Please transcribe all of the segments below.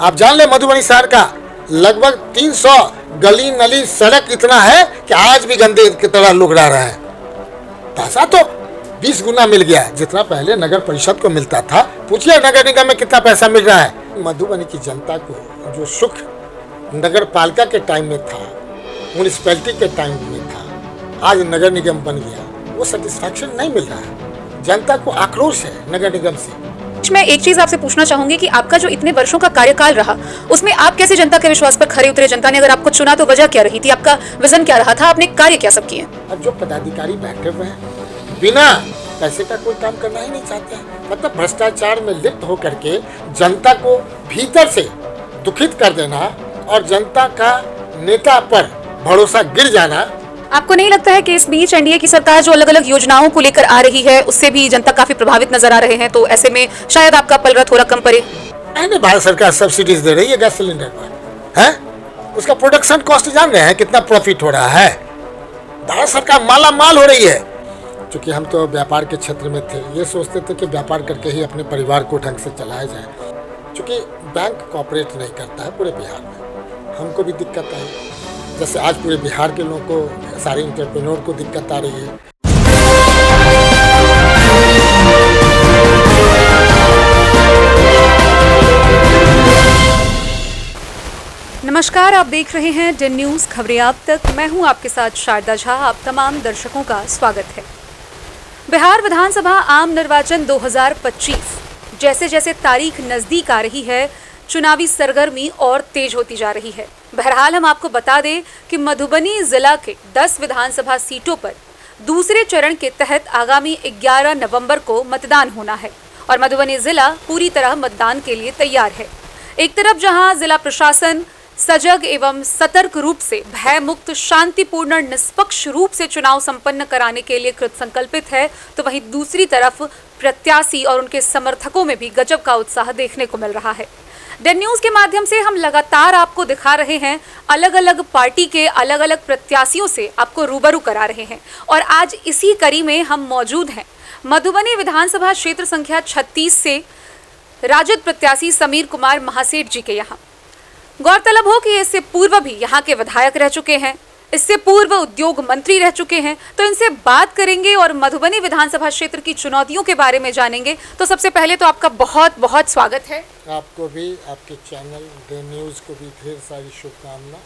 आप जान ले मधुबनी शहर का लगभग 300 गली नली सड़क इतना है कि आज भी गंदे की तरह लोग रह रहे हैं। पैसा तो 20 गुना मिल गया जितना पहले नगर परिषद को मिलता था। पूछिए नगर निगम में कितना पैसा मिल रहा है। मधुबनी की जनता को जो सुख नगर पालिका के टाइम में था, म्यूनिसिपैलिटी के टाइम में था, आज नगर निगम बन गया, वो सेटिस्फैक्शन नहीं मिल रहा है। जनता को आक्रोश है नगर निगम से। मैं एक चीज आपसे पूछना चाहूंगी कि आपका जो इतने वर्षों का कार्यकाल रहा, उसमें आप कैसे जनता के विश्वास पर खरे उतरे? जनता ने अगर आपको चुना तो वजह क्या रही थी? आपका विजन क्या रहा था? आपने कार्य क्या सब किए? अब जो पदाधिकारी बैठे हुए हैं बिना पैसे का कोई काम करना ही नहीं चाहते हैं। मतलब भ्रष्टाचार में लिप्त होकर के जनता को भीतर से दुखित कर देना और जनता का नेता पर भरोसा गिर जाना। आपको नहीं लगता है कि इस बीच एनडीए की सरकार जो अलग अलग योजनाओं को लेकर आ रही है, उससे भी जनता काफी प्रभावित नजर आ रहे हैं? तो ऐसे में शायद आपका पलड़ा थोड़ा कम पड़े। नहीं, भारत सरकार सब्सिडीज दे रही है गैस सिलेंडर पर, है उसका प्रोडक्शन कॉस्ट जान रहे हैं कितना प्रॉफिट हो रहा है। भारत सरकार माला माल हो रही है। क्योंकि हम तो व्यापार के क्षेत्र में थे, ये सोचते थे कि व्यापार करके ही अपने परिवार को ढंग से चलाया जाए। क्योंकि बैंक कॉपरेट नहीं करता है पूरे बिहार में, हमको भी दिक्कत आई। जैसे आज पूरे बिहार के लोगों को, सारे एंटरप्रेन्योर को दिक्कत आ रही है। नमस्कार, आप देख रहे हैं डेन न्यूज खबरें आप तक। मैं हूं आपके साथ शारदा झा। आप तमाम दर्शकों का स्वागत है। बिहार विधानसभा आम निर्वाचन 2025 जैसे जैसे तारीख नजदीक आ रही है, चुनावी सरगर्मी और तेज होती जा रही है। बहरहाल हम आपको बता दें कि मधुबनी जिला के 10 विधानसभा सीटों पर दूसरे चरण के तहत आगामी 11 नवंबर को मतदान होना है और मधुबनी जिला पूरी तरह मतदान के लिए तैयार है। एक तरफ जहां जिला प्रशासन सजग एवं सतर्क रूप से भय मुक्त, शांतिपूर्ण, निष्पक्ष रूप से चुनाव संपन्न कराने के लिए कृत संकल्पित है, तो वहीं दूसरी तरफ प्रत्याशी और उनके समर्थकों में भी गजब का उत्साह देखने को मिल रहा है। डेन न्यूज के माध्यम से हम लगातार आपको दिखा रहे हैं, अलग अलग पार्टी के अलग अलग प्रत्याशियों से आपको रूबरू करा रहे हैं और आज इसी कड़ी में हम मौजूद हैं मधुबनी विधानसभा क्षेत्र संख्या 36 से राजद प्रत्याशी समीर कुमार महासेठ जी के यहाँ। गौरतलब हो कि इससे पूर्व भी यहाँ के विधायक रह चुके हैं, इससे पूर्व उद्योग मंत्री रह चुके हैं, तो इनसे बात करेंगे और मधुबनी विधानसभा क्षेत्र की चुनौतियों के बारे में जानेंगे। तो सबसे पहले तो आपका बहुत बहुत स्वागत है। आपको भी, आपके चैनल डेन न्यूज़ को भी ढेर सारी शुभकामना,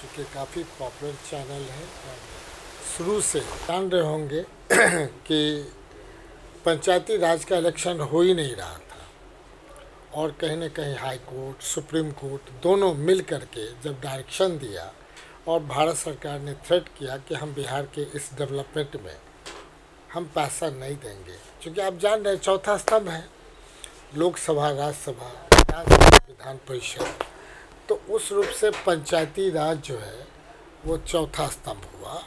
क्योंकि काफ़ी पॉपुलर चैनल है। शुरू से जान रहे होंगे कि पंचायती राज का इलेक्शन हो ही नहीं रहा था और कहीं न कहीं हाई कोर्ट, सुप्रीम कोर्ट दोनों मिल करके जब डायरेक्शन दिया और भारत सरकार ने थ्रेट किया कि हम बिहार के इस डेवलपमेंट में हम पैसा नहीं देंगे, क्योंकि आप जान रहे हैं चौथा स्तंभ है लोकसभा, राज्यसभा, विधान परिषद। तो उस रूप से पंचायती राज जो है वो चौथा स्तंभ हुआ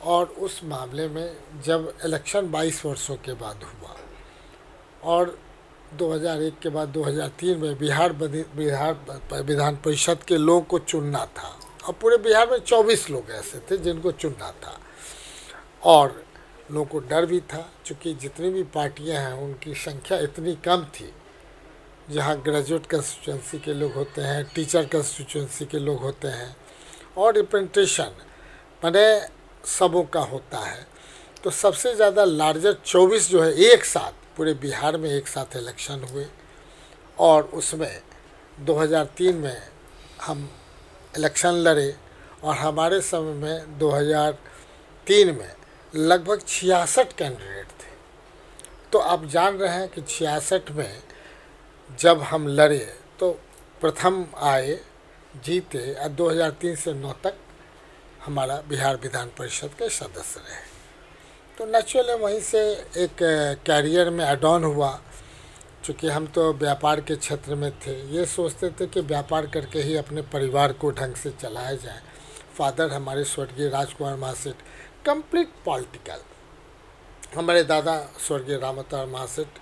और उस मामले में जब इलेक्शन 22 वर्षों के बाद हुआ और 2001 के बाद 2003 में बिहार विधान परिषद के लोगों को चुनना था और पूरे बिहार में 24 लोग ऐसे थे जिनको चुनना था और लोगों को डर भी था, क्योंकि जितनी भी पार्टियां हैं उनकी संख्या इतनी कम थी। जहां ग्रेजुएट कंस्टिट्यूंसी के लोग होते हैं, टीचर कंस्टिट्यूंसी के लोग होते हैं और रिप्रेजेंटेशन मैंने सबों का होता है, तो सबसे ज़्यादा लार्जर 24 जो है एक साथ पूरे बिहार में एक साथ इलेक्शन हुए और उसमें 2003 में हम इलेक्शन लड़े और हमारे समय में 2003 में लगभग 66 कैंडिडेट थे। तो आप जान रहे हैं कि 66 में जब हम लड़े तो प्रथम आए, जीते और 2003 से 9 तक हमारा बिहार विधान परिषद के सदस्य रहे। तो नेचुरली वहीं से एक कैरियर में एड ऑन हुआ, चूँकि हम तो व्यापार के क्षेत्र में थे। ये सोचते थे कि व्यापार करके ही अपने परिवार को ढंग से चलाया जाए। फादर हमारे स्वर्गीय राजकुमार महासेठ कंप्लीट पॉलिटिकल, हमारे दादा स्वर्गीय रामअवतार महासेठ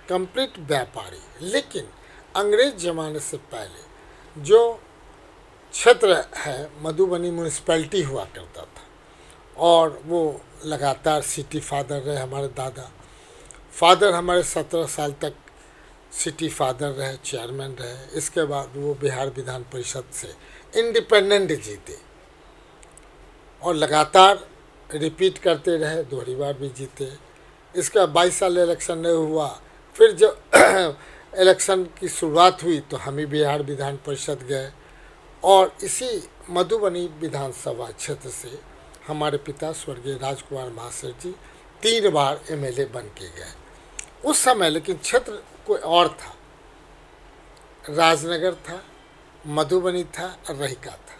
कंप्लीट व्यापारी। लेकिन अंग्रेज ज़माने से पहले जो क्षेत्र है मधुबनी म्यूनिसिपैलिटी हुआ करता था और वो लगातार सिटी फादर रहे हमारे दादा। फादर हमारे 17 साल तक सिटी फादर रहे, चेयरमैन रहे। इसके बाद वो बिहार विधान परिषद से इंडिपेंडेंट जीते और लगातार रिपीट करते रहे, दोहरी बार भी जीते। इसका 22 साल इलेक्शन नहीं हुआ। फिर जब इलेक्शन की शुरुआत हुई तो हम ही बिहार विधान परिषद गए और इसी मधुबनी विधानसभा क्षेत्र से हमारे पिता स्वर्गीय राजकुमार महाशय जी 3 बार एमएलए बन के गए। उस समय लेकिन क्षेत्र कोई और था, राजनगर था, मधुबनी था और रहिका था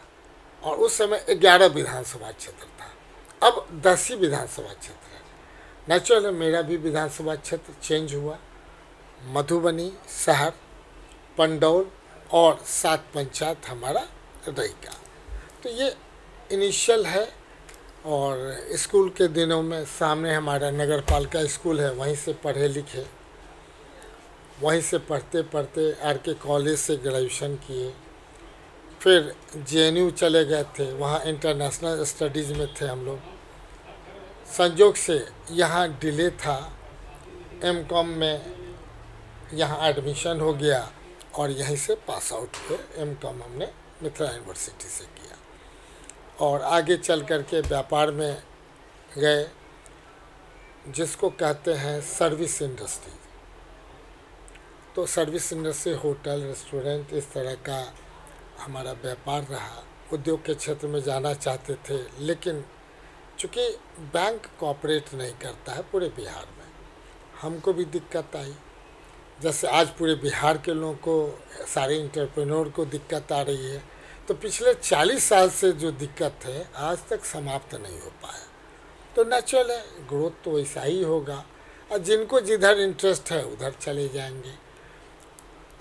और उस समय 11 विधानसभा क्षेत्र था। अब 10 ही विधानसभा क्षेत्र है। नेचुरल मेरा भी विधानसभा क्षेत्र चेंज हुआ। मधुबनी शहर, पंडौल और 7 पंचायत हमारा रहिका। तो ये इनिशियल है। और स्कूल के दिनों में सामने हमारा नगर पालिका स्कूल है, वहीं से पढ़े लिखे, वहीं से पढ़ते पढ़ते आर.के. कॉलेज से ग्रेजुएशन किए। फिर JNU चले गए थे, वहाँ इंटरनेशनल स्टडीज़ में थे हम लोग। संयोग से यहाँ डिले था, M.Com में यहाँ एडमिशन हो गया और यहीं से पास आउट हुए। M.Com हमने मिथिला यूनिवर्सिटी से किया और आगे चल कर के व्यापार में गए, जिसको कहते हैं सर्विस इंडस्ट्री। तो सर्विस इंडस्ट्री, होटल, रेस्टोरेंट, इस तरह का हमारा व्यापार रहा। उद्योग के क्षेत्र में जाना चाहते थे, लेकिन चूँकि बैंक कोऑपरेट नहीं करता है पूरे बिहार में, हमको भी दिक्कत आई। जैसे आज पूरे बिहार के लोगों को, सारे इंटरप्रेन्योर को दिक्कत आ रही है, तो पिछले 40 साल से जो दिक्कत है आज तक समाप्त नहीं हो पाया। तो नेचुरल है, ग्रोथ तो वैसा ही होगा और जिनको जिधर इंटरेस्ट है उधर चले जाएंगे।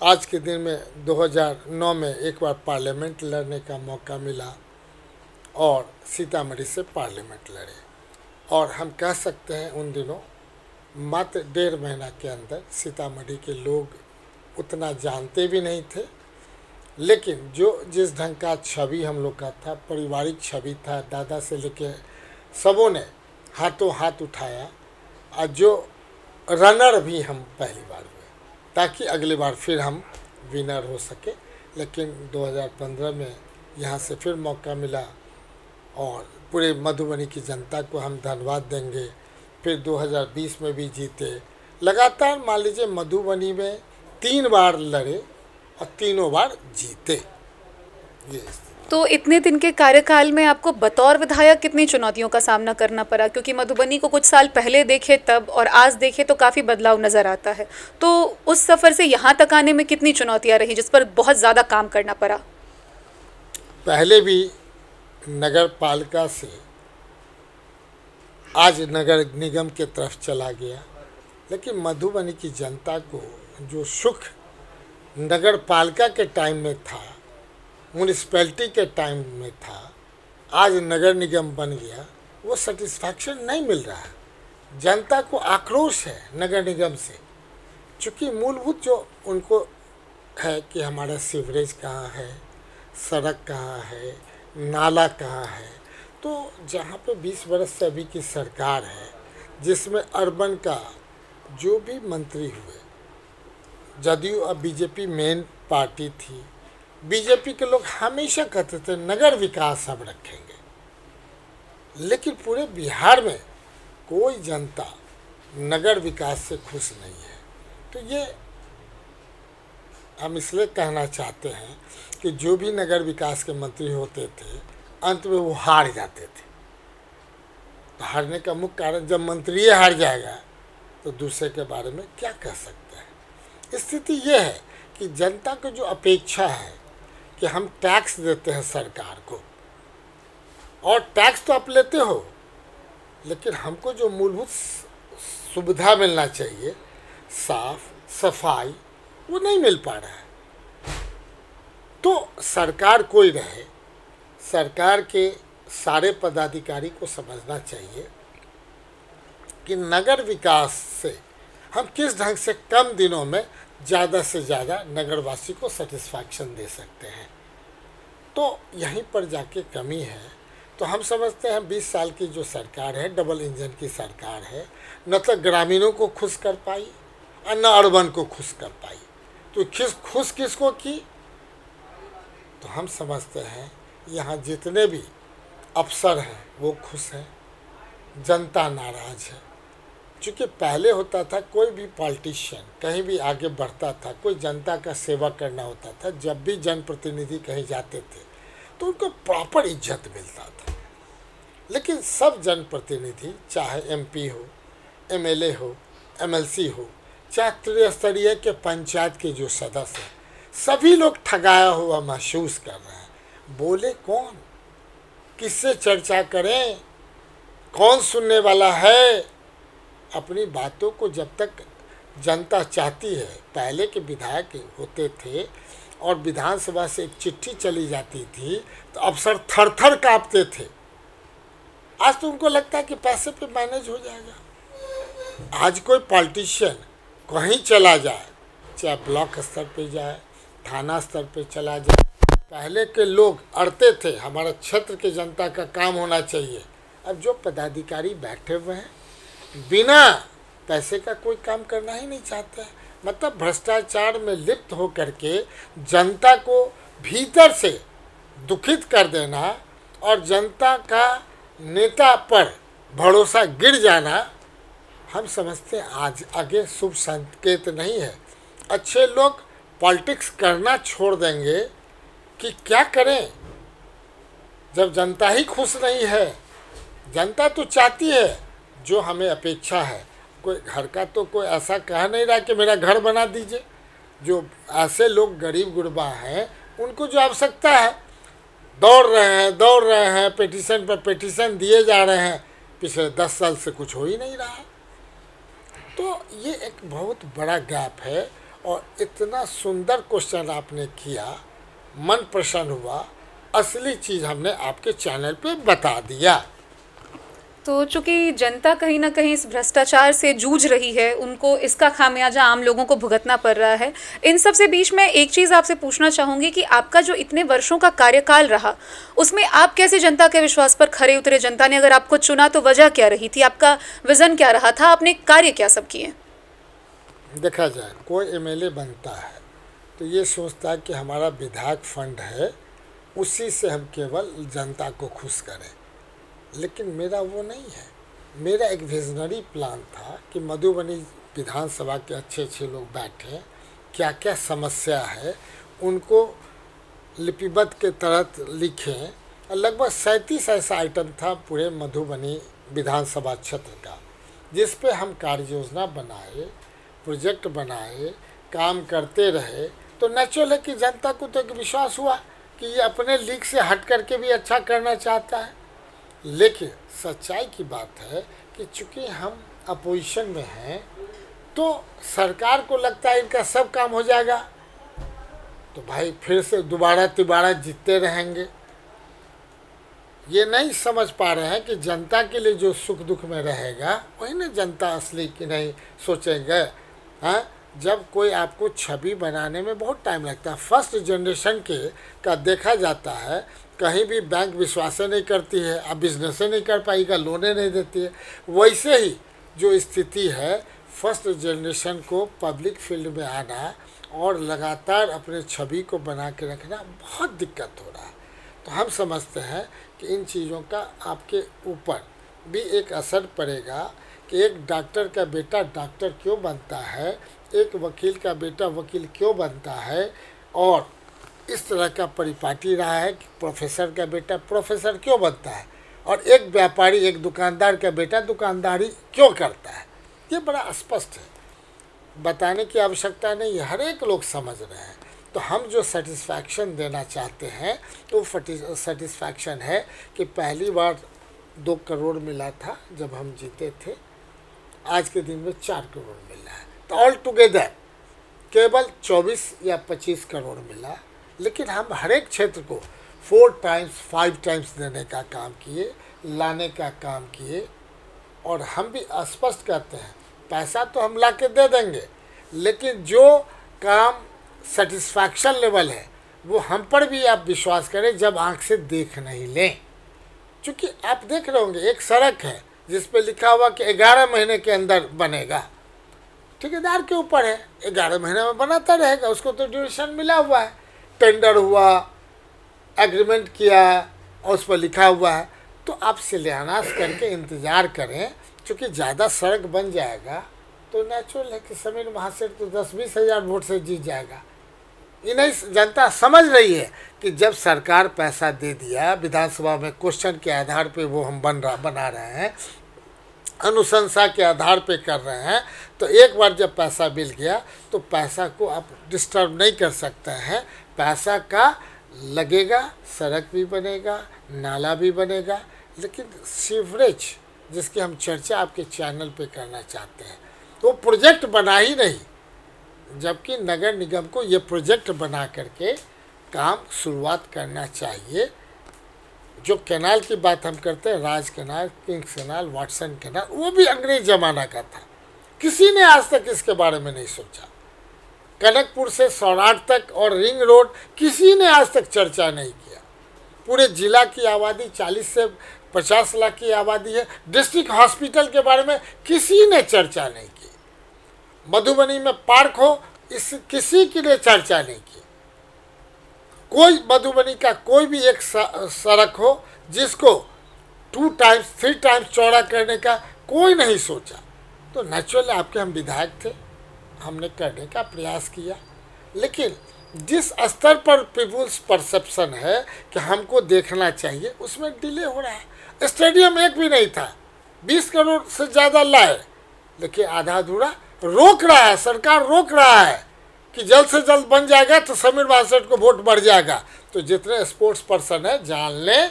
आज के दिन में 2009 में एक बार पार्लियामेंट लड़ने का मौका मिला और सीतामढ़ी से पार्लियामेंट लड़े और हम कह सकते हैं उन दिनों मात्र 1.5 महीना के अंदर सीतामढ़ी के लोग उतना जानते भी नहीं थे, लेकिन जो जिस ढंग का छवि हम लोग का था, पारिवारिक छवि था, दादा से लेके सबों ने हाथों हाथ उठाया और जो रनर भी हम पहली बार हुए ताकि अगली बार फिर हम विनर हो सके। लेकिन 2015 में यहाँ से फिर मौका मिला और पूरे मधुबनी की जनता को हम धन्यवाद देंगे। फिर 2020 में भी जीते। लगातार मान लीजिए मधुबनी में 3 बार लड़े और तीनों बार जीते। ये तो इतने दिन के कार्यकाल में आपको बतौर विधायक कितनी चुनौतियों का सामना करना पड़ा? क्योंकि मधुबनी को कुछ साल पहले देखे तब और आज देखे तो काफ़ी बदलाव नज़र आता है। तो उस सफ़र से यहाँ तक आने में कितनी चुनौतियाँ रही जिस पर बहुत ज़्यादा काम करना पड़ा? पहले भी नगर पालिका से आज नगर निगम के तरफ चला गया, लेकिन मधुबनी की जनता को जो सुख नगर पालिका के टाइम में था, म्यूनिसिपैलिटी के टाइम में था, आज नगर निगम बन गया, वो सेटिस्फैक्शन नहीं मिल रहा है। जनता को आक्रोश है नगर निगम से, चूँकि मूलभूत जो उनको है कि हमारा सीवरेज कहाँ है, सड़क कहाँ है, नाला कहाँ है। तो जहाँ पे 20 बरस से अभी की सरकार है, जिसमें अर्बन का जो भी मंत्री हुए, जदयू अब बीजेपी मेन पार्टी थी, बीजेपी के लोग हमेशा कहते थे नगर विकास हम रखेंगे, लेकिन पूरे बिहार में कोई जनता नगर विकास से खुश नहीं है। तो ये हम इसलिए कहना चाहते हैं कि जो भी नगर विकास के मंत्री होते थे अंत में वो हार जाते थे। तो हारने का मुख्य कारण, जब मंत्री हार जाएगा तो दूसरे के बारे में क्या कह सकते हैं। स्थिति ये है कि जनता को जो अपेक्षा है कि हम टैक्स देते हैं सरकार को, और टैक्स तो आप लेते हो, लेकिन हमको जो मूलभूत सुविधा मिलना चाहिए, साफ सफाई, वो नहीं मिल पा रहा है। तो सरकार कोई रहे, सरकार के सारे पदाधिकारी को समझना चाहिए कि नगर विकास से हम किस ढंग से कम दिनों में ज़्यादा से ज़्यादा नगरवासी को सेटिस्फैक्शन दे सकते हैं। तो यहीं पर जाके कमी है। तो हम समझते हैं 20 साल की जो सरकार है, डबल इंजन की सरकार है, न तो ग्रामीणों को खुश कर पाई और न अर्बन को खुश कर पाई। तो खुश किसको की? तो हम समझते हैं यहाँ जितने भी अफसर हैं वो खुश हैं, जनता नाराज है। क्योंकि पहले होता था कोई भी पॉलिटिशियन कहीं भी आगे बढ़ता था, कोई जनता का सेवा करना होता था, जब भी जनप्रतिनिधि कहीं जाते थे तो उनको प्रॉपर इज्जत मिलता था। लेकिन सब जनप्रतिनिधि, चाहे एमपी हो, एमएलए हो, एमएलसी हो, चाहे त्रिस्तरीय के पंचायत के जो सदस्य हैं, सभी लोग ठगाया हुआ महसूस कर रहे हैं। बोले कौन, किससे चर्चा करें, कौन सुनने वाला है? अपनी बातों को जब तक जनता चाहती है, पहले के विधायक होते थे और विधानसभा से एक चिट्ठी चली जाती थी तो अफसर थर थर काँपते थे। आज तो उनको लगता है कि पैसे पे मैनेज हो जाएगा। आज कोई पॉलिटिशियन कहीं चला जाए, चाहे ब्लॉक स्तर पे जाए, थाना स्तर पे चला जाए, पहले के लोग अड़ते थे हमारा क्षेत्र के जनता का काम होना चाहिए। अब जो पदाधिकारी बैठे हुए हैं बिना पैसे का कोई काम करना ही नहीं चाहते हैं। मतलब भ्रष्टाचार में लिप्त होकर के जनता को भीतर से दुखित कर देना और जनता का नेता पर भरोसा गिर जाना, हम समझते हैं आज आगे शुभ संकेत नहीं है। अच्छे लोग पॉलिटिक्स करना छोड़ देंगे कि क्या करें जब जनता ही खुश नहीं है। जनता तो चाहती है जो हमें अपेक्षा है। कोई घर का तो कोई ऐसा कह नहीं रहा कि मेरा घर बना दीजिए। जो ऐसे लोग गरीब गुरबा हैं उनको जो आवश्यकता है दौड़ रहे हैं, पिटीशन पर पिटीशन दिए जा रहे हैं। पिछले 10 साल से कुछ हो ही नहीं रहा। तो ये एक बहुत बड़ा गैप है। और इतना सुंदर क्वेश्चन आपने किया, मन प्रसन्न हुआ। असली चीज़ हमने आपके चैनल पे बता दिया। तो चूंकि जनता कहीं ना कहीं इस भ्रष्टाचार से जूझ रही है, उनको इसका खामियाजा आम लोगों को भुगतना पड़ रहा है। इन सब से बीच में एक चीज़ आपसे पूछना चाहूँगी कि आपका जो इतने वर्षों का कार्यकाल रहा, उसमें आप कैसे जनता के विश्वास पर खरे उतरे? जनता ने अगर आपको चुना तो वजह क्या रही थी? आपका विज़न क्या रहा था? आपने कार्य क्या सब किए? देखा जाए, कोई एमएलए बनता है तो ये सोचता है कि हमारा विधायक फंड है, उसी से हम केवल जनता को खुश करें। लेकिन मेरा वो नहीं है। मेरा एक विजनरी प्लान था कि मधुबनी विधानसभा के अच्छे लोग बैठे, क्या क्या समस्या है उनको लिपिबद्ध के तहत लिखें। लगभग 37 ऐसा आइटम था पूरे मधुबनी विधानसभा क्षेत्र का, जिस पे हम कार्य योजना बनाए, प्रोजेक्ट बनाए, काम करते रहे। तो नेचुरल है कि जनता को तो एक विश्वास हुआ कि ये अपने लीग से हट करके भी अच्छा करना चाहता है। लेकिन सच्चाई की बात है कि चूँकि हम अपोजिशन में हैं तो सरकार को लगता है इनका सब काम हो जाएगा, तो भाई फिर से दोबारा जीतते रहेंगे। ये नहीं समझ पा रहे हैं कि जनता के लिए जो सुख दुख में रहेगा वही ना जनता असली की नहीं सोचेंगे। हाँ, जब कोई आपको छवि बनाने में बहुत टाइम लगता है। फर्स्ट जनरेशन के का देखा जाता है, कहीं भी बैंक विश्वास नहीं करती है, अब बिजनेस नहीं कर पाएगा, लोनें नहीं देती है। वैसे ही जो स्थिति है, फर्स्ट जनरेशन को पब्लिक फील्ड में आना और लगातार अपने छवि को बना के रखना बहुत दिक्कत हो रहा है। तो हम समझते हैं कि इन चीज़ों का आपके ऊपर भी एक असर पड़ेगा कि एक डॉक्टर का बेटा डॉक्टर क्यों बनता है, एक वकील का बेटा वकील क्यों बनता है, और इस तरह का परिपाटी रहा है कि प्रोफेसर का बेटा प्रोफेसर क्यों बनता है, और एक व्यापारी एक दुकानदार का बेटा दुकानदारी क्यों करता है। ये बड़ा स्पष्ट है, बताने की आवश्यकता नहीं है, हर एक लोग समझ रहे हैं। तो हम जो सेटिस्फैक्शन देना चाहते हैं तो सेटिस्फैक्शन है कि पहली बार 2 करोड़ मिला था जब हम जीते थे, आज के दिन में 4 करोड़ मिला है। तो ऑल टुगेदर केवल 24 या 25 करोड़ मिला। लेकिन हम हर एक क्षेत्र को 4 टाइम्स 5 टाइम्स देने का काम किए, लाने का काम किए। और हम भी स्पष्ट कहते हैं पैसा तो हम ला के दे देंगे, लेकिन जो काम सेटिस्फैक्शन लेवल है वो हम पर भी आप विश्वास करें जब आंख से देख नहीं लें। क्योंकि आप देख रहे होंगे एक सड़क है जिस पे लिखा हुआ कि 11 महीने के अंदर बनेगा, ठेकेदार के ऊपर है, 11 महीने में बनाता रहेगा, उसको तो ड्यूरेशन मिला हुआ है, टेंडर हुआ, एग्रीमेंट किया और उस पर लिखा हुआ है। तो आप शिलान्यास करके इंतज़ार करें, क्योंकि ज़्यादा सड़क बन जाएगा तो नेचुरल है कि समीर महासेठ तो 10-20 हज़ार वोट से जीत जाएगा। ये नहीं जनता समझ रही है कि जब सरकार पैसा दे दिया, विधानसभा में क्वेश्चन के आधार पे वो हम बना रहे हैं, अनुशंसा के आधार पे कर रहे हैं, तो एक बार जब पैसा मिल गया तो पैसा को आप डिस्टर्ब नहीं कर सकते हैं। पैसा का लगेगा, सड़क भी बनेगा, नाला भी बनेगा, लेकिन सीवरेज जिसकी हम चर्चा आपके चैनल पे करना चाहते हैं, तो प्रोजेक्ट बना ही नहीं, जबकि नगर निगम को ये प्रोजेक्ट बना करके काम शुरुआत करना चाहिए। जो कैनाल की बात हम करते हैं, Raj canal, Kings canal, Watson canal, वो भी अंग्रेज ज़माना का था, किसी ने आज तक इसके बारे में नहीं सोचा। कनकपुर से सौराठ तक और रिंग रोड, किसी ने आज तक चर्चा नहीं किया। पूरे जिला की आबादी 40 से 50 लाख की आबादी है। डिस्ट्रिक्ट हॉस्पिटल के बारे में किसी ने चर्चा नहीं की। मधुबनी में पार्क हो, इस किसी की ने चर्चा नहीं की। कोई मधुबनी का कोई भी एक सड़क हो जिसको 2 टाइम्स 3 टाइम्स चौड़ा करने का कोई नहीं सोचा। तो नेचुरली आपके हम विधायक थे, हमने करने का प्रयास किया, लेकिन जिस स्तर पर पीपुल्स परसेप्शन है कि हमको देखना चाहिए, उसमें डिले हो रहा है। स्टेडियम एक भी नहीं था, 20 करोड़ से ज़्यादा लाए, लेकिन आधा अधूरा रोक रहा है, सरकार रोक रहा है कि जल्द से जल्द बन जाएगा तो समीर महासेठ को वोट बढ़ जाएगा। तो जितने स्पोर्ट्स पर्सन है जान लें,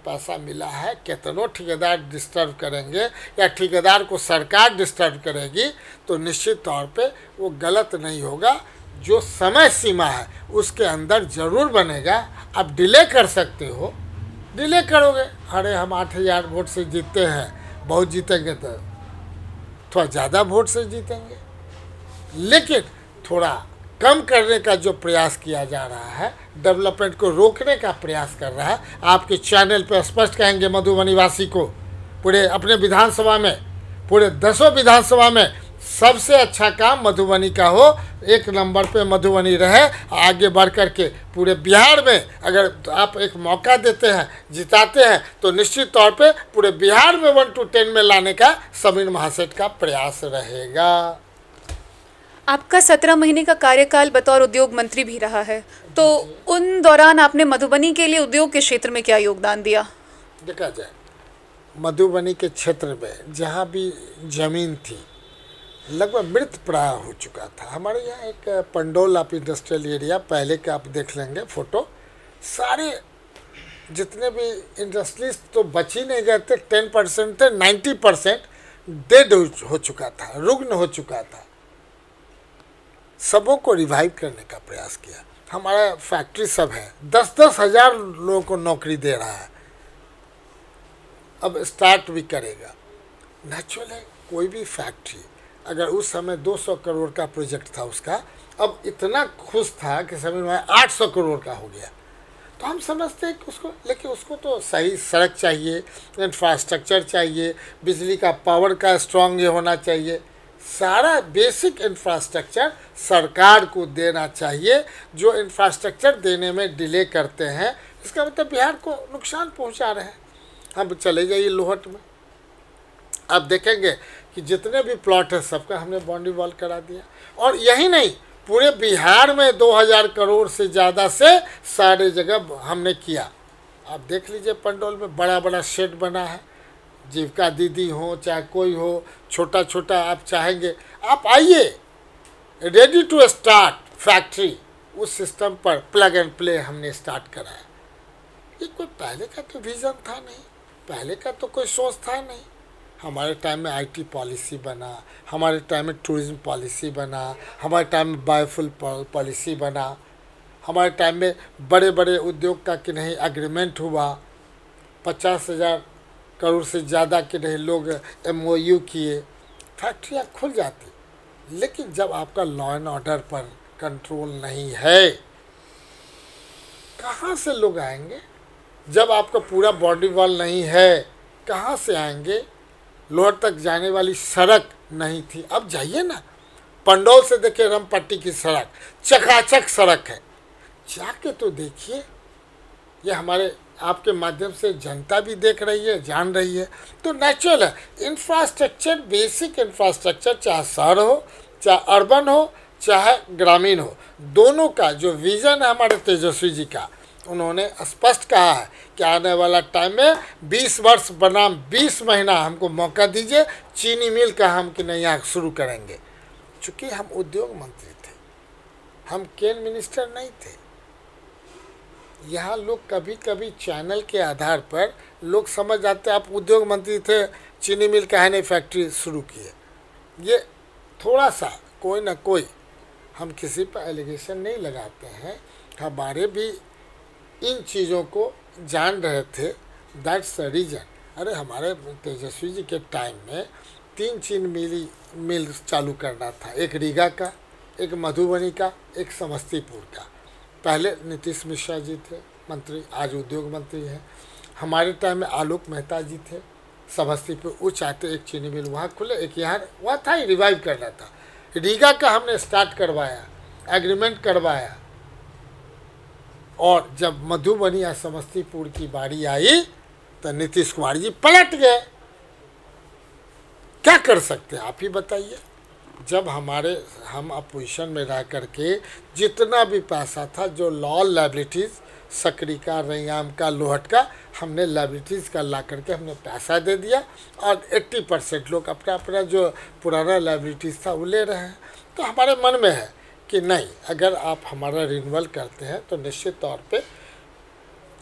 पैसा मिला है, कितनों ठेकेदार डिस्टर्ब करेंगे या ठेकेदार को सरकार डिस्टर्ब करेगी, तो निश्चित तौर पे वो गलत नहीं होगा। जो समय सीमा है उसके अंदर ज़रूर बनेगा। आप डिले कर सकते हो, डिले करोगे, अरे हम 8,000 वोट से जीतते हैं, बहुत जीतेंगे तो थोड़ा ज़्यादा वोट से जीतेंगे, लेकिन थोड़ा कम करने का जो प्रयास किया जा रहा है, डेवलपमेंट को रोकने का प्रयास कर रहा है। आपके चैनल पर स्पष्ट कहेंगे मधुबनी वासी को, पूरे अपने विधानसभा में, पूरे 10 विधानसभा में सबसे अच्छा काम मधुबनी का हो, 1 नंबर पे मधुबनी रहे। आगे बढ़ कर के पूरे बिहार में अगर आप एक मौका देते हैं, जिताते हैं, तो निश्चित तौर पे पूरे बिहार में 1 to 10 में लाने का समीर महासेठ का प्रयास रहेगा। आपका 17 महीने का कार्यकाल बतौर उद्योग मंत्री भी रहा है, तो उन दौरान आपने मधुबनी के लिए उद्योग के क्षेत्र में क्या योगदान दिया? देखा जाए, मधुबनी के क्षेत्र में जहाँ भी जमीन थी लगभग मृत प्राय हो चुका था। हमारे यहाँ एक पंडोल आप इंडस्ट्रियल एरिया, पहले के आप देख लेंगे फोटो, सारे जितने भी इंडस्ट्रीज तो बच ही नहीं गए थे, 10% थे, 90% डेड हो चुका था, रुग्ण हो चुका था। सबों को रिवाइव करने का प्रयास किया। हमारा फैक्ट्री सब है, 10-10 हज़ार लोगों को नौकरी दे रहा है, अब स्टार्ट भी करेगा। नेचुरल है, कोई भी फैक्ट्री अगर उस समय 200 करोड़ का प्रोजेक्ट था उसका, अब इतना खुश था कि समझ में 800 करोड़ का हो गया। तो हम समझते हैं कि उसको, लेकिन उसको तो सही सड़क चाहिए, इंफ्रास्ट्रक्चर चाहिए, बिजली का पावर का स्ट्रॉन्ग ये होना चाहिए। सारा बेसिक इंफ्रास्ट्रक्चर सरकार को देना चाहिए। जो इंफ्रास्ट्रक्चर देने में डिले करते हैं, इसका मतलब बिहार को नुकसान पहुंचा रहे हैं। हम चले जाइए लोहट में, आप देखेंगे कि जितने भी प्लॉट है सबका हमने बाउंड्री वॉल करा दिया। और यही नहीं, पूरे बिहार में 2000 करोड़ से ज़्यादा से सारे जगह हमने किया। आप देख लीजिए, पंडोल में बड़ा बड़ा शेड बना है, जीविका दीदी हो चाहे कोई हो, छोटा छोटा आप चाहेंगे, आप आइए, रेडी टू स्टार्ट फैक्ट्री, उस सिस्टम पर प्लग एंड प्ले हमने स्टार्ट कराया। ये कोई पहले का तो विज़न था नहीं, पहले का तो कोई सोच था नहीं। हमारे टाइम में आईटी पॉलिसी बना, हमारे टाइम में टूरिज्म पॉलिसी बना, हमारे टाइम में बायोफ्यूल पॉलिसी बना, हमारे टाइम में बड़े बड़े उद्योग का कि नहीं एग्रीमेंट हुआ, 50,000 करोड़ से ज़्यादा के नहीं लोग MOU किए, फैक्ट्रियाँ खुल जाती। लेकिन जब आपका लॉ एंड ऑर्डर पर कंट्रोल नहीं है, कहाँ से लोग आएंगे? जब आपका पूरा बाउंड्री वॉल नहीं है, कहाँ से आएंगे? लोअर तक जाने वाली सड़क नहीं थी, अब जाइए ना, पंडौल से देखिए रामपट्टी की सड़क, चकाचक सड़क है, जाके तो देखिए। ये हमारे आपके माध्यम से जनता भी देख रही है, जान रही है, तो नेचुरल है। इंफ्रास्ट्रक्चर, बेसिक इंफ्रास्ट्रक्चर, चाहे शहर हो, चाहे अर्बन हो, चाहे ग्रामीण हो, दोनों का जो विज़न है हमारे तेजस्वी जी का, उन्होंने स्पष्ट कहा है कि आने वाला टाइम में 20 वर्ष बनाम 20 महीना हमको मौका दीजिए, चीनी मिल का हम कि नहीं यहाँ शुरू करेंगे। चूँकि हम उद्योग मंत्री थे, हम केन मिनिस्टर नहीं थे। यहाँ लोग कभी कभी चैनल के आधार पर लोग समझ जाते आप उद्योग मंत्री थे, चीनी मिल का है नहीं फैक्ट्री शुरू किए। ये थोड़ा सा कोई ना कोई, हम किसी पर एलिगेशन नहीं लगाते हैं, हमारे भी इन चीज़ों को जान रहे थे। That's the reason. अरे हमारे तेजस्वी जी के टाइम में 3 चीनी मिल चालू करना था, एक रीगा का, एक मधुबनी का, एक समस्तीपुर का। पहले नीतीश मिश्रा जी थे मंत्री, आज उद्योग मंत्री हैं। हमारे टाइम में आलोक मेहता जी थे समस्तीपुर, वो चाहते एक चीनी मिल वहाँ खुले, एक यहाँ वहाँ था ही, रिवाइव करना था। रीगा का हमने स्टार्ट करवाया, एग्रीमेंट करवाया, और जब मधुबनी या समस्तीपुर की बारी आई तो नीतीश कुमार जी पलट गए। क्या कर सकते हैं आप ही बताइए। जब हम अपोजिशन में रह करके जितना भी पैसा था, जो लॉ लाइबिलिटीज़, सकरी का, रैयाम का, लोहट का, हमने लाइबिलिटीज़ का ला करके हमने पैसा दे दिया, और 80% लोग अपना अपना जो पुराना लाइबिलिटीज़ था वो ले रहे हैं। तो हमारे मन में है कि नहीं, अगर आप हमारा रिन्यूअल करते हैं तो निश्चित तौर पे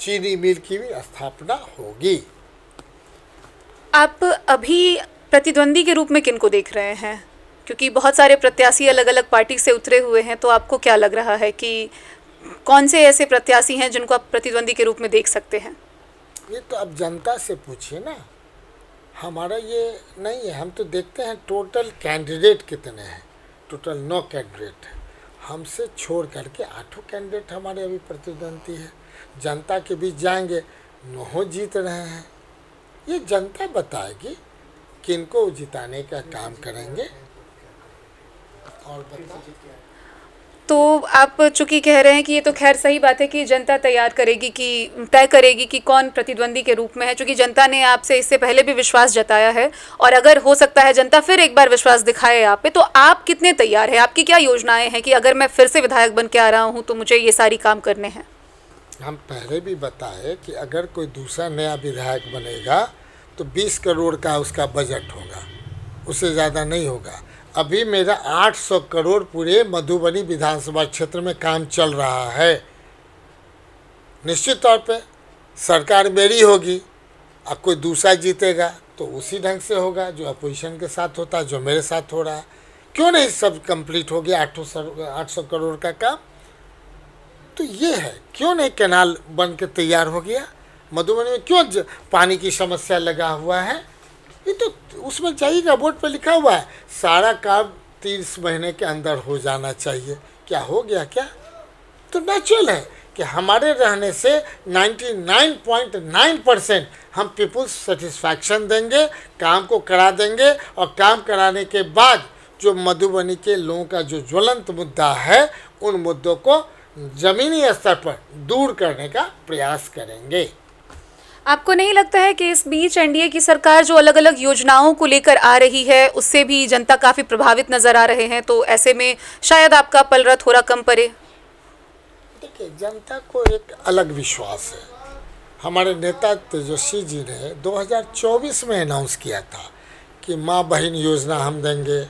चीनी मिल की भी स्थापना होगी। आप अभी प्रतिद्वंदी के रूप में किनको देख रहे हैं? क्योंकि बहुत सारे प्रत्याशी अलग अलग पार्टी से उतरे हुए हैं, तो आपको क्या लग रहा है कि कौन से ऐसे प्रत्याशी हैं जिनको आप प्रतिद्वंदी के रूप में देख सकते हैं? ये तो अब जनता से पूछिए ना, हमारा ये नहीं है। हम तो देखते हैं टोटल कैंडिडेट कितने हैं, टोटल 9 कैंडिडेट हैं। हमसे छोड़ करके 8 कैंडिडेट हमारे अभी प्रतिद्वंदी है। जनता के बीच जाएंगे, 9 जीत रहे हैं। ये जनता बताएगी किनको जिताने का काम करेंगे। और तो आप चूँकि कह रहे हैं कि ये तो खैर सही बात है कि जनता तैयार करेगी, कि तय करेगी कि कौन प्रतिद्वंदी के रूप में है, चूँकि जनता ने आपसे इससे पहले भी विश्वास जताया है, और अगर हो सकता है जनता फिर एक बार विश्वास दिखाए आप पे, तो आप कितने तैयार हैं? आपकी क्या योजनाएं हैं कि अगर मैं फिर से विधायक बन के आ रहा हूँ तो मुझे ये सारी काम करने हैं? हम पहले भी बताए कि अगर कोई दूसरा नया विधायक बनेगा तो 20 करोड़ का उसका बजट होगा, उससे ज़्यादा नहीं होगा। अभी मेरा 800 करोड़ पूरे मधुबनी विधानसभा क्षेत्र में काम चल रहा है। निश्चित तौर पे सरकार मेरी होगी, अब कोई दूसरा जीतेगा तो उसी ढंग से होगा जो अपोजिशन के साथ होता है, जो मेरे साथ हो रहा है। क्यों नहीं सब कंप्लीट हो गया 800 करोड़ का काम? तो ये है, क्यों नहीं कैनाल बन के तैयार हो गया मधुबनी में? क्यों पानी की समस्या लगा हुआ है? ये तो उसमें जाइएगा, बोर्ड पे लिखा हुआ है सारा काम 30 महीने के अंदर हो जाना चाहिए। क्या हो गया क्या? तो नेचुरल है कि हमारे रहने से 99.9% हम पीपुल्स सेटिस्फैक्शन देंगे, काम को करा देंगे, और काम कराने के बाद जो मधुबनी के लोगों का जो ज्वलंत मुद्दा है, उन मुद्दों को ज़मीनी स्तर पर दूर करने का प्रयास करेंगे। आपको नहीं लगता है कि इस बीच एनडीए की सरकार जो अलग अलग योजनाओं को लेकर आ रही है, उससे भी जनता काफ़ी प्रभावित नज़र आ रहे हैं, तो ऐसे में शायद आपका पलड़ा थोड़ा कम पड़े? देखिए, जनता को एक अलग विश्वास है। हमारे नेता तेजस्वी जी ने 2024 में अनाउंस किया था कि माँ बहन योजना हम देंगे।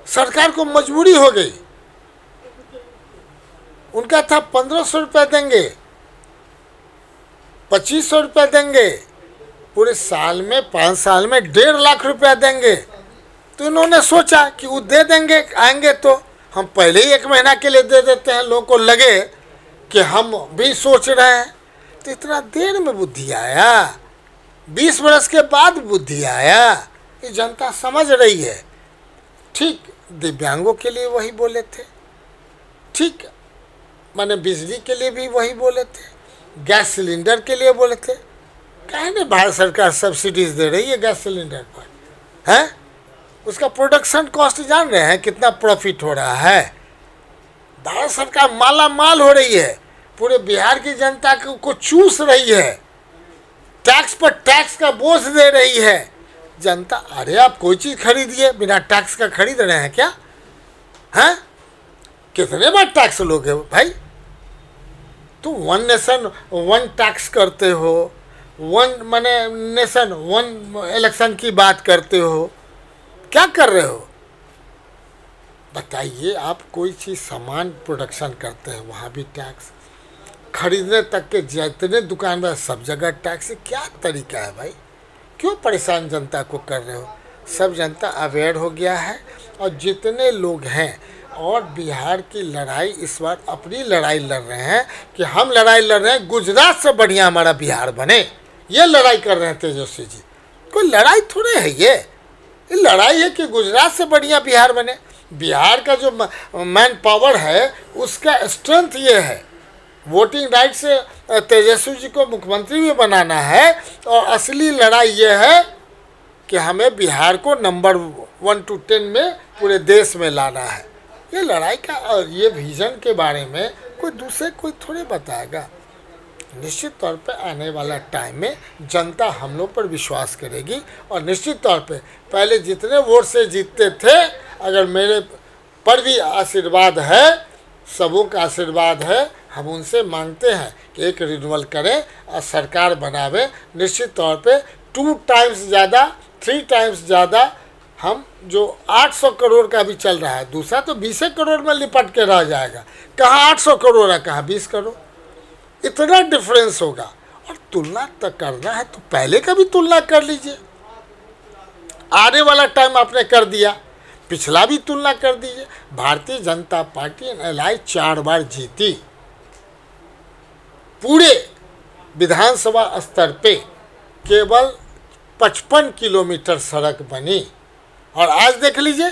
सरकार को मजबूरी हो गई, उनका था 1500 रुपये देंगे, 2500 रुपये देंगे, पूरे साल में 5 साल में 1.5 लाख रुपया देंगे। तो इन्होंने सोचा कि वो दे देंगे, आएंगे तो हम पहले ही 1 महीना के लिए दे देते हैं। लोगों को लगे कि हम भी सोच रहे हैं, तो इतना देर में बुद्धि आया, 20 बरस के बाद बुद्धि आया। ये जनता समझ रही है। ठीक दिव्यांगों के लिए वही बोले थे, ठीक माने बिजली के लिए भी वही बोले थे, गैस सिलेंडर के लिए बोले थे। काहे नहीं भारत सरकार सब्सिडीज दे रही है गैस सिलेंडर पर, हैं? उसका प्रोडक्शन कॉस्ट जान रहे हैं कितना प्रॉफिट हो रहा है? भारत सरकार माला माल हो रही है, पूरे बिहार की जनता को चूस रही है, टैक्स पर टैक्स का बोझ दे रही है जनता। अरे आप कोई चीज़ खरीदिए, बिना टैक्स का खरीद रहे हैं क्या? हैं? कितने बार टैक्स लोगे भाई? तो वन नेशन वन टैक्स करते हो, वन माने नेशन वन इलेक्शन की बात करते हो, क्या कर रहे हो बताइए? आप कोई चीज़ सामान प्रोडक्शन करते हैं वहाँ भी टैक्स, खरीदने तक के जितने दुकानदार सब जगह टैक्स। क्या तरीका है भाई? क्यों परेशान जनता को कर रहे हो? सब जनता अवेयर हो गया है और जितने लोग हैं, और बिहार की लड़ाई इस बार अपनी लड़ाई लड़ रहे हैं कि हम लड़ाई लड़ रहे हैं गुजरात से बढ़िया हमारा बिहार बने, ये लड़ाई कर रहे हैं तेजस्वी जी। कोई लड़ाई थोड़े है ये लड़ाई है कि गुजरात से बढ़िया बिहार बने। बिहार का जो मैन पावर है उसका स्ट्रेंथ ये है, वोटिंग राइट से तेजस्वी जी को मुख्यमंत्री भी बनाना है, और असली लड़ाई ये है कि हमें बिहार को नंबर 1 to 10 में पूरे देश में लाना है। ये लड़ाई का और ये विजन के बारे में कोई थोड़े बताएगा। निश्चित तौर पे आने वाला टाइम में जनता हम लोग पर विश्वास करेगी, और निश्चित तौर पे पहले जितने वोट से जीतते थे, अगर मेरे पर भी आशीर्वाद है, सबों का आशीर्वाद है, हम उनसे मांगते हैं कि एक रिन्यूअल करें और सरकार बनावे। निश्चित तौर पे 2 times ज़्यादा 3 times ज़्यादा हम जो 800 करोड़ का भी चल रहा है, दूसरा तो 20 करोड़ में लिपट के रह जाएगा। कहाँ 800 करोड़ है, कहाँ 20 करोड़, इतना डिफरेंस होगा। और तुलना तक करना है तो पहले का भी तुलना कर लीजिए, आने वाला टाइम आपने कर दिया, पिछला भी तुलना कर दीजिए। भारतीय जनता पार्टी एनएलआई 4 बार जीती, पूरे विधानसभा स्तर पे केवल 55 किलोमीटर सड़क बनी, और आज देख लीजिए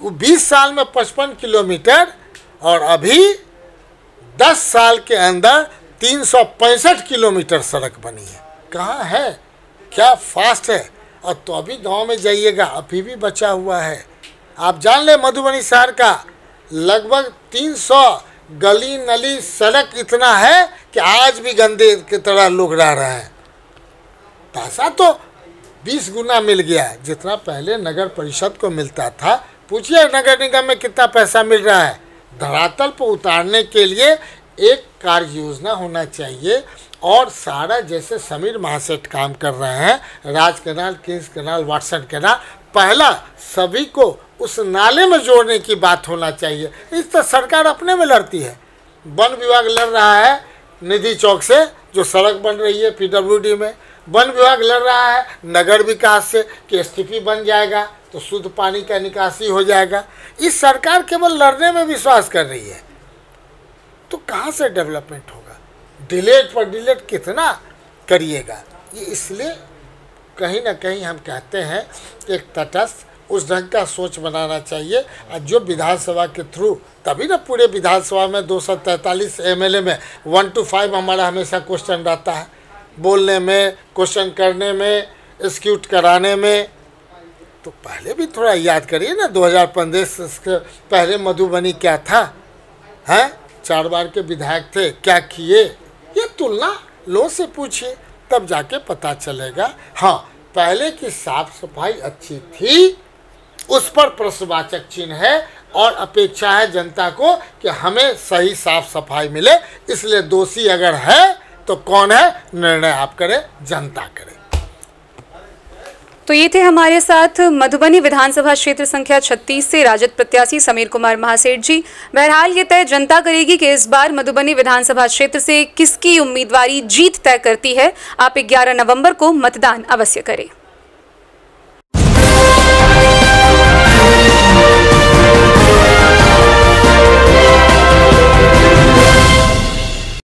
20 साल में 55 किलोमीटर, और अभी 10 साल के अंदर 365 किलोमीटर सड़क बनी है। कहाँ है? क्या फास्ट है? और तो अभी गांव में जाइएगा, अभी भी बचा हुआ है। आप जान ले मधुबनी शहर का लगभग 300 गली नली सड़क इतना है कि आज भी गंदे की तरह लोग रह रहे हैं। पैसा तो 20 गुना मिल गया है जितना पहले नगर परिषद को मिलता था। पूछिए नगर निगम में कितना पैसा मिल रहा है। धरातल पर उतारने के लिए एक कार्य योजना होना चाहिए, और सारा जैसे समीर महासेठ काम कर रहे हैं, Raj canal, Kings canal, Watson canal, पहला सभी को उस नाले में जोड़ने की बात होना चाहिए। इस तो सरकार अपने में लड़ती है। वन विभाग लड़ रहा है निधि चौक से जो सड़क बन रही है पीडब्ल्यूडी में, वन विभाग लड़ रहा है नगर विकास से कि एसटीपी बन जाएगा तो शुद्ध पानी का निकासी हो जाएगा। इस सरकार केवल लड़ने में विश्वास कर रही है, तो कहाँ से डेवलपमेंट होगा? डिलेट पर डिलेट कितना करिएगा? ये इसलिए कहीं ना कहीं हम कहते हैं एक तटस्थ उस ढंग का सोच बनाना चाहिए। और जो विधानसभा के थ्रू, तभी ना पूरे विधानसभा में 243 एमएलए में 1 to 5 हमारा हमेशा क्वेश्चन रहता है, बोलने में, क्वेश्चन करने में, एक्सिक्यूट कराने में। तो पहले भी थोड़ा याद करिए ना, 2015 से पहले मधुबनी क्या था, हैं? 4 बार के विधायक थे, क्या किए? ये तुलना लोगों से पूछिए, तब जाके पता चलेगा। हाँ, पहले की साफ सफाई अच्छी थी, उस पर प्रश्नवाचक चिन्ह है, और अपेक्षा है जनता को कि हमें सही साफ सफाई मिले। इसलिए दोषी अगर है तो कौन है, निर्णय आप करें, जनता करे। तो ये थे हमारे साथ मधुबनी विधानसभा क्षेत्र संख्या 36 से राजद प्रत्याशी समीर कुमार महासेठ जी। बहरहाल ये तय जनता करेगी कि इस बार मधुबनी विधानसभा क्षेत्र से किसकी उम्मीदवारी जीत तय करती है। आप 11 नवंबर को मतदान अवश्य करें।